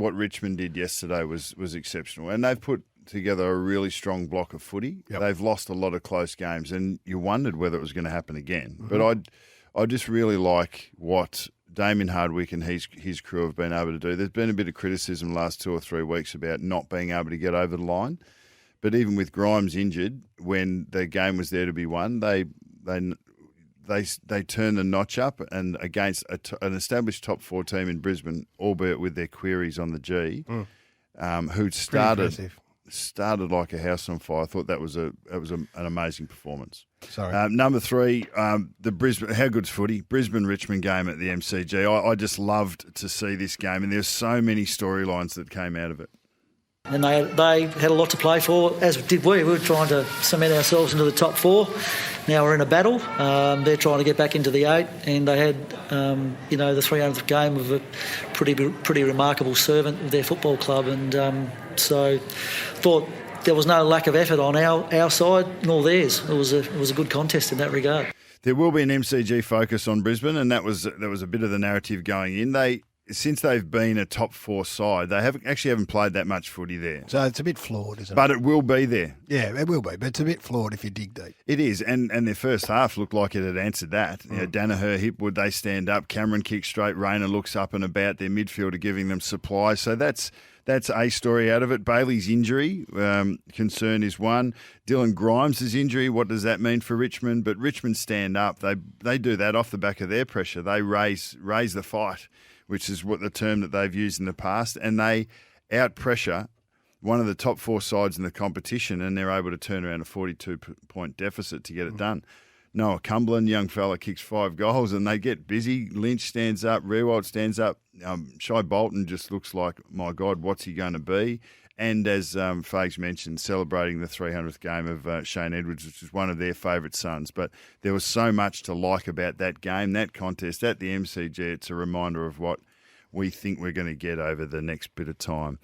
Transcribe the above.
what Richmond did yesterday was exceptional, and they've put together a really strong block of footy. Yep. They've lost a lot of close games, and you wondered whether it was going to happen again. But I just really like what Damien Hardwick and his crew have been able to do. There's been a bit of criticism the last 2 or 3 weeks about not being able to get over the line. But even with Grimes injured, when the game was there to be won, they turned the notch up, and against an established top 4 team in Brisbane, albeit with their queries on the G, who started like a house on fire. I thought that was an amazing performance. Sorry. Number 3, the Brisbane. How good's footy? Brisbane-Richmond game at the MCG. I just loved to see this game, and there's so many storylines that came out of it. And they had a lot to play for, as did we. We were trying to cement ourselves into the top 4. Now we're in a battle. They're trying to get back into the 8, and they had, the 300th game of a pretty remarkable servant of their football club, and so thought there was no lack of effort on our side nor theirs. It was a good contest in that regard. There will be an MCG focus on Brisbane, and that was a bit of the narrative going in. Since they've been a top 4 side, they haven't played that much footy there. So it's a bit flawed, isn't it? But it will be there. Yeah, it will be, but it's a bit flawed if you dig deep. It is, and their first half looked like it had answered that. Danaher, Hipwood, they stand up. Cameron kicks straight. Rayner looks up and about. Their midfielder giving them supply. So that's a story out of it. Bailey's injury concern is one. Dylan Grimes' injury, what does that mean for Richmond? But Richmond stand up. They do that off the back of their pressure. They raise the fight, which is what the term that they've used in the past, and they out-pressure one of the top 4 sides in the competition, and they're able to turn around a 42-point deficit to get it done. Noah Cumberland, young fella, kicks 5 goals, and they get busy. Lynch stands up, Rewald stands up. Shai Bolton just looks like, my God, what's he going to be? And as Fags mentioned, celebrating the 300th game of Shane Edwards, which is one of their favourite sons. But there was so much to like about that game, that contest at the MCG. It's a reminder of what we think we're going to get over the next bit of time.